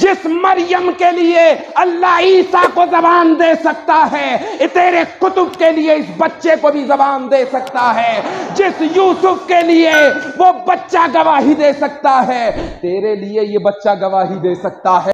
جس مریم کے لیے اللہ عیسیٰ کو زبان دے سکتا ہے، تیرے کتب کے لیے اس بچے کو بھی زبان دے سکتا ہے۔ جس یوسف کے لیے وہ بچہ گواہی دے سکتا ہے، تیرے لیے یہ بچہ گواہی دے سکتا ہے۔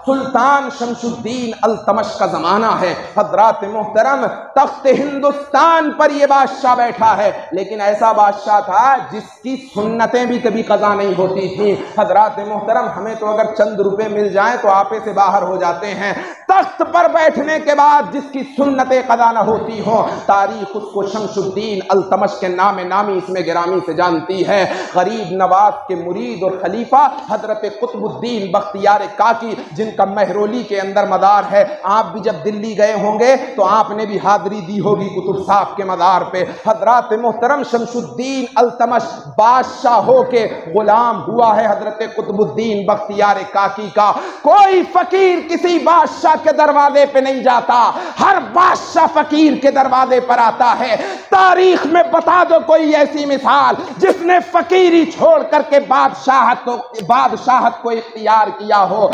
سلطان شمس الدین التمش کا زمانہ ہے۔ حضرات محترم، تخت ہندوستان پر یہ بادشاہ بیٹھا ہے، لیکن ایسا بادشاہ تھا جس کی سنتیں بھی کبھی قضا نہیں ہوتی تھیں۔ حضرات محترم، ہمیں تو اگر چند روپے مل جائیں تو آپے سے باہر ہو جاتے ہیں، تخت پر بیٹھنے کے بعد جس کی سنتیں قضا نہ ہوتی ہوں، تاریخ اس کو شمس الدین التمش کے نام نامی اس میں گرامی سے جانتی ہے۔ غریب نواز کے مرید اور خلیفہ حضرت قطب الدین بختیار کاکی، جن کا مہرولی کے اندر مدار ہے۔ آپ بھی جب دلی گئے ہوں گے تو آپ نے بھی حاضری دی ہوگی قطب صاحب کے مدار پہ۔ حضرات محترم، شمس الدین التمش بادشاہ ہو کے غلام ہوا ہے حضرت قطب الدین بختیار کاکی کا۔ کوئی فقیر کسی بادشاہ کے دروازے پہ نہیں جاتا، ہر بادشاہ فقیر کے دروازے پر آتا ہے۔ تاریخ میں بتا دو کوئی ایسی مثال جس نے فقیری چھوڑ کر کے بادشاہت کو اختیار کیا ہو۔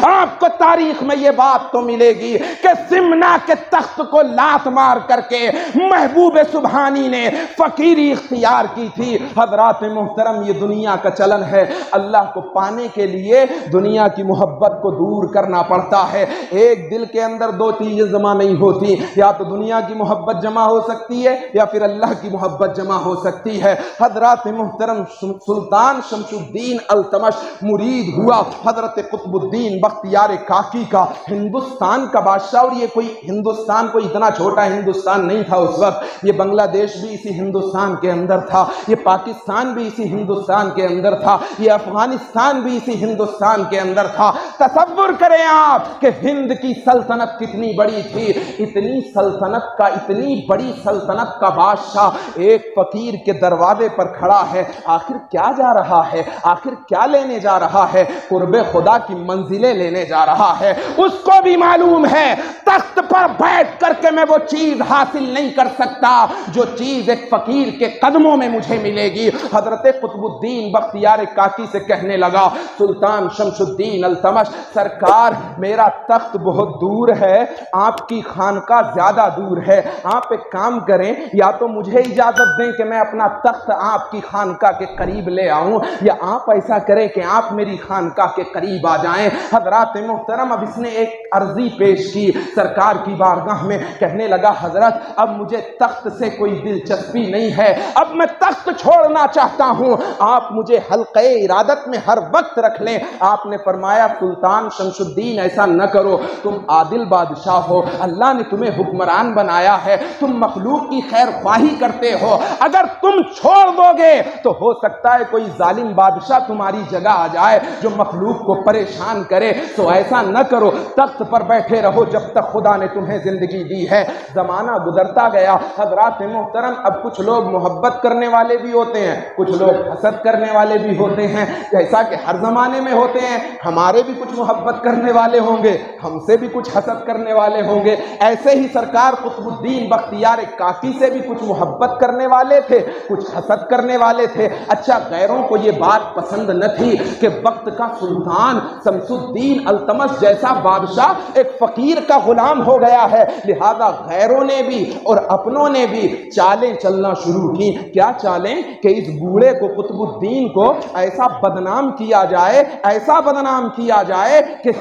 آپ کو تاریخ میں یہ بات تو ملے گی کہ سمنا کے تخت کو لات مار کر کے محبوب سبحانی نے فقیری اختیار کی تھی۔ حضرات محترم، یہ دنیا کا چلن ہے، اللہ کو پانے کے لیے دنیا کی محبت کو دور کرنا پڑتا ہے۔ ایک دل کے اندر دو چیزیں جمع نہیں ہوتی، یا تو دنیا کی محبت جمع ہو سکتی ہے یا پھر اللہ کی محبت جمع ہو سکتی ہے۔ حضرات محترم، سلطان شمس الدین التمش مرید ہوا حضرت قطب الدین بختیار کاکی کا، ہندوستان کا بادشاہ۔ اور یہ کوئی ہندوستان کوئی اتنا چھوٹا ہندوستان نہیں تھا اس وقت، یہ بنگلہ دیش بھی اسی ہندوستان کے اندر تھا، یہ پاکستان بھی اسی ہندوستان کے اندر تھا، یہ افغانستان بھی اسی ہندوستان کے اندر تھا۔ تصور کریں آپ کہ ہند کی سلطنت کتنی بڑی تھی، اتنی بڑی سلطنت کا بادشاہ ایک فقیر کے دروازے پر کھڑا ہے۔ آخر کیا جا رہا ہے، آخر کیا لینے جا رہا ہے؟ قرب خدا کی منزلیں لینے جا رہا ہے۔ اس کو بھی معلوم ہے تخت پر بیٹھ کر کے میں وہ چیز حاصل نہیں کر سکتا جو چیز ایک فقیر کے قدموں میں مجھے ملے گی۔ حضرت قطب الدین بختیار کاکی سے کہنے لگا، سلطان شمس الدین التمش، سرکار میرا تخت بہت دور ہے، آپ کی خانقاہ زیادہ دور ہے، آپ ایک کام کریں، یا تو مجھے اجازت دیں کہ میں اپنا تخت آپ کی خانقاہ کے قریب لے آؤں، یا آپ ایسا کریں کہ آپ میری خانقاہ کے قریب آ جائیں۔ حضرات محترم، اب اس نے ایک عرضی پیش کی سرکار کی بارگاہ میں، کہنے لگا حضرت اب مجھے تخت سے کوئی دلچسپی نہیں ہے، اب میں تخت چھوڑنا چاہتا ہوں، آپ مجھے حلقہ ارادت میں ہر وقت رکھ لیں۔ آپ نے فرمایا سلطان شمس الدین ایسا نہ کرو، تم عادل بادشاہ ہو، اللہ نے تمہیں حکمران بنایا ہے، تم مخلوق کی خیر خواہی کرتے ہو، اگر تم چھوڑ دو گے تو ہو سکتا ہے کوئی ظالم بادشاہ تمہاری جگہ آ جائے جو مخلوق کو پریشان کرے، تو ایسا نہ کرو، تخت پر بیٹھے رہو جب تک خدا نے تمہیں زندگی دی ہے۔ زمانہ گزرتا گیا حضرات محترم، اب کچھ لوگ محبت کرنے والے بھی ہوتے ہیں، کچھ لوگ حسد کرنے والے بھی ہوتے ہیں، جیسا کہ ہر زمانے میں ہوتے ہیں۔ ہمارے بھی کچھ محبت کرنے والے ہوں گے، ہم سے بھی کچھ حسد کرنے والے ہوں گے۔ ایسے ہی سرکار قطب الدین بختیار کاکی سے بھی کچھ محبت کرنے والے تھے، کچھ حسد کرنے والے تھے۔ اچھا، غیروں کو یہ بات پسند نہ تھی کہ وقت کا سلطان شمس الدین التمش جیسا بادشاہ ایک فقیر کا غلام ہو گیا ہے، لہذا غیروں نے بھی اور اپنوں نے بھی چالیں چلنا شروع کی۔ کیا چالیں؟ کہ اس بوڑھے کو قطب الدین کو ایسا بدنام کیا جائے، ایسا بدنام کیا جائے کہ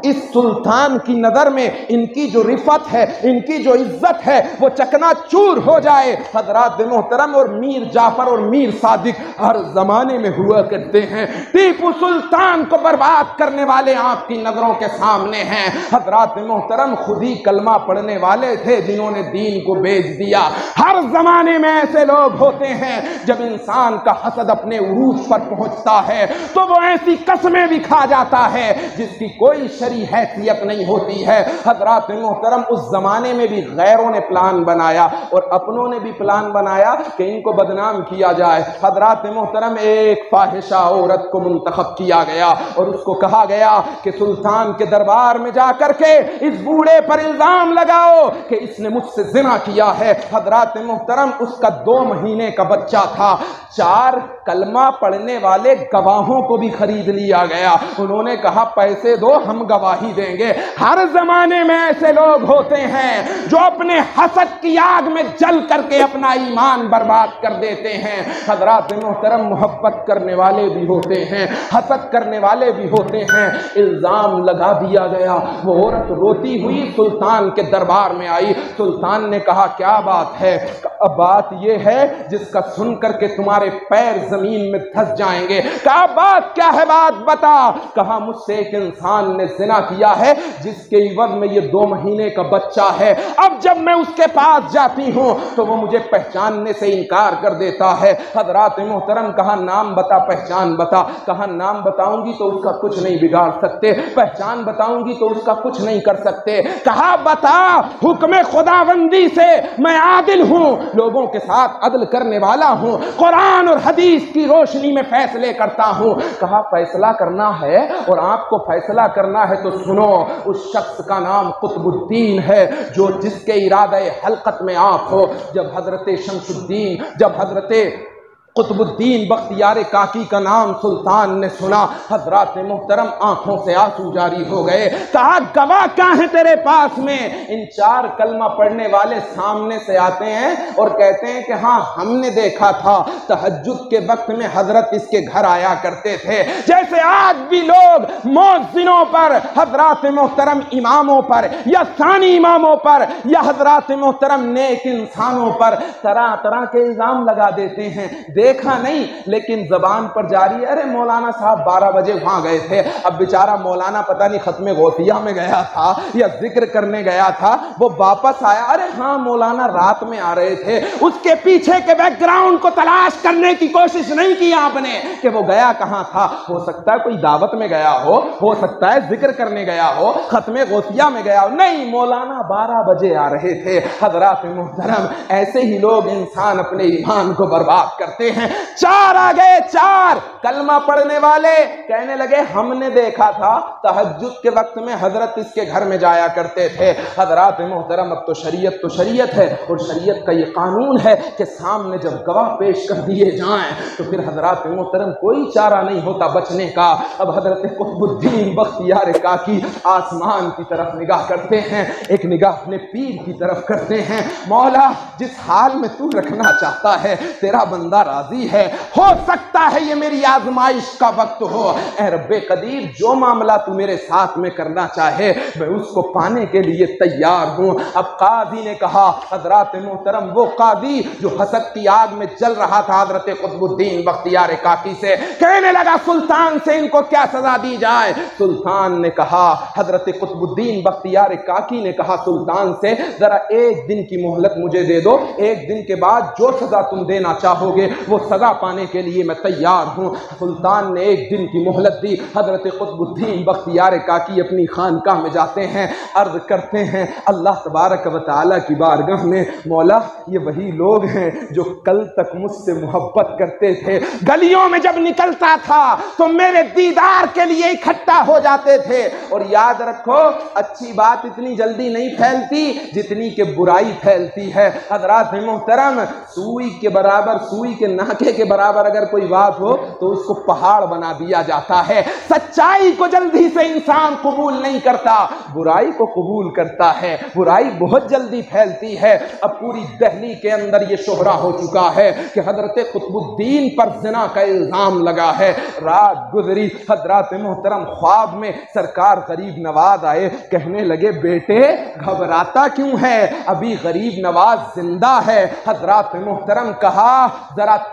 اس سلطان کی نظر میں ان کی جو رفعت ہے، ان کی جو عزت ہے، وہ چکنا چور ہو جائے۔ حضرات محترم، اور میر جعفر اور میر صادق ہر زمانے میں ہوا کرتے ہیں۔ ٹیپو سلطان کو برباد کرنے والے آپ آپ کی نظروں کے سامنے ہیں۔ حضرات محترم خود ہی کلمہ پڑھنے والے تھے جنہوں نے دین کو بیچ دیا۔ ہر زمانے میں ایسے لوگ ہوتے ہیں، جب انسان کا حسد اپنے عروج پر پہنچتا ہے تو وہ ایسی قسمیں بھی کھا جاتا ہے جس کی کوئی شرعی حیثیت نہیں ہوتی ہے۔ حضرات محترم اس زمانے میں بھی غیروں نے پلان بنایا اور اپنوں نے بھی پلان بنایا کہ ان کو بدنام کیا جائے۔ حضرات محترم ایک فاحشہ عورت کو منتخب کیا گیا اور اس کو کہا گیا کہ سلطان کے دربار میں جا کر کے اس بوڑھے پر الزام لگاؤ کہ اس نے مجھ سے زنا کیا ہے۔ حضرات محترم اس کا 2 مہینے کا بچہ تھا۔ 4 کلمہ پڑھنے والے گواہوں کو بھی خرید لیا گیا۔ انہوں نے کہا پیسے دو ہم گواہی دیں گے۔ ہر زمانے میں ایسے لوگ ہوتے ہیں جو اپنے حسد کی آگ میں جل کر کے اپنا ایمان برباد کر دیتے ہیں۔ حضرات محترم محبت کرنے والے بھی ہوتے ہیں، حسد کرنے والے بھی ہوتے ہیں۔ الزام لگا دیا گیا۔ وہ عورت روتی ہوئی سلطان کے دربار میں آئی۔ سلطان نے کہا کیا بات ہے؟ بات یہ ہے جس کا سن کر کے تمہارے پیر زمین میں دھس جائیں گے۔ کہا بات کیا ہے؟ بات بتا۔ کہا مجھ سے ایک انسان نے زنا کیا ہے جس کے عوض میں یہ 2 مہینے کا بچہ ہے۔ اب جب میں اس کے پاس جاتی ہوں تو وہ مجھے پہچاننے سے انکار کر دیتا ہے۔ حضرات محترم کہا نام بتا، پہچان بتا۔ کہا نام بتاؤں گی تو اس کا کچھ نہیں بگاڑ سکتے، پہچان بتاؤں گی تو اس کا کچھ نہیں کر سکتے۔ کہا بتا، حکم خداوندی سے میں عادل ہوں، لوگوں کے ساتھ عدل کرنے والا ہوں، قرآن اور حدیث کی روشنی میں فیصلے کرتا ہوں۔ کہا فیصلہ کرنا ہے اور آپ کو فیصلہ کرنا ہے تو سنو، اس شخص کا نام قطب الدین ہے جو جس کے ارادہ حلقت میں آپ ہو۔ جب حضرت شمس الدین، جب حضرت قطب الدین بختیار کاکی کا نام سلطان نے سنا، حضرات محترم آنکھوں سے آنسو جاری ہو گئے۔ کہا گواہ کہاں ہے تیرے پاس میں؟ ان 4 کلمہ پڑھنے والے سامنے سے آتے ہیں اور کہتے ہیں کہ ہاں ہم نے دیکھا تھا، تہجد کے وقت میں حضرت اس کے گھر آیا کرتے تھے۔ جیسے آج بھی لوگ مؤذنوں پر، حضرات محترم اماموں پر یا ثانی اماموں پر یا حضرات محترم نیک انسانوں پر طرح طرح کے الزام لگا دیتے ہیں۔ دیکھا نہیں لیکن زبان پر جاری ہے، ارے مولانا صاحب 12 بجے وہاں گئے تھے، اب بیچارہ مولانا پتہ نہیں ختم غوثیہ میں گیا تھا یا ذکر کرنے گیا تھا، وہ واپس آیا، ارے ہاں مولانا رات میں آ رہے تھے۔ اس کے پیچھے کے بیک گراؤنڈ کو تلاش کرنے کی کوشش نہیں کی آپ نے کہ وہ گیا کہاں تھا۔ ہو سکتا ہے کوئی دعوت میں گیا ہو سکتا ہے ذکر کرنے گیا ہو، ختم غوثیہ میں گیا ہو، نہیں، مولانا 12 بجے آ رہے تھے۔ حضرات محترم ایسے ہی لوگ انسان اپنے ایمان کو برباد کرتے ہیں۔ 4 آ گئے، 4 کلمہ پڑھنے والے کہنے لگے ہم نے دیکھا تھا، تہجد کے وقت میں حضرت اس کے گھر میں جایا کرتے تھے۔ حضرات محترم اب تو شریعت ہے اور شریعت کا یہ قانون ہے کہ سامنے جب گواہ پیش کر دیے جائیں تو پھر حضرات محترم کوئی چارہ نہیں ہوتا بچنے کا۔ اب حضرت قطب الدین بختیار کاکی آسمان کی طرف نگاہ کرتے ہیں، ایک نگاہ اپنے پیر کی طرف کرتے ہیں، مولا جس حال میں تو رکھنا چاہتا ہے تیرا بندہ راضی ہے، ہو سکتا ہے یہ میری آزمائش کا وقت ہو، اے رب قدیر جو معاملہ تو میرے ساتھ میں کرنا چاہے میں اس کو پانے کے لیے تیار ہوں۔ اب قاضی نے کہا، حضرات محترم وہ قاضی جو حسد کی آگ میں جل رہا تھا حضرت قطب الدین بختیار کاکی سے، کہنے لگا سلطان سے ان کو کیا سزا دی جائے؟ سلطان نے کہا، حضرت قطب الدین بختیار کاکی نے کہا سلطان سے ذرا 1 دن کی مہلت مجھے دے دو، 1 دن کے بعد جو سزا تم دینا چاہو گے وہ سزا پانے کے لیے میں تیار ہوں۔ سلطان نے 1 دن کی مہلت دی۔ حضرت قطب الدین بختیار کاکی اپنی خانقاہ میں جاتے ہیں، عرض کرتے ہیں اللہ تبارک و تعالیٰ کی بارگاہ میں، مولا یہ وہی لوگ ہیں جو کل تک مجھ سے محبت کرتے تھے، گلیوں میں جب نکلتا تھا تو میرے دیدار کے لیے اکٹھا ہو جاتے تھے، اور یاد رکھو اچھی بات اتنی جلدی نہیں پھیلتی جتنی کہ برائی پھیلتی ہے۔ حضرات محترم سوئی کے برابر، سوئی کے ناکے کے برابر اگر کوئی بات ہو تو اس کو پہاڑ بنا دیا جاتا ہے۔ سچائی کو جلدی سے انسان قبول نہیں کرتا، برائی کو قبول کرتا ہے، برائی بہت جلدی پھیلتی ہے۔ اب پوری دہلی کے اندر یہ شہرہ ہو چکا ہے کہ حضرت قطب الدین پر زنا کا الزام لگا ہے۔ رات گزری، حضرات محترم خواب میں سرکار غریب نواز آئے، کہنے لگے بیٹے گھبراتا کیوں ہے، ابھی غریب نواز زندہ ہے۔ حضرات محترم کہا ذرا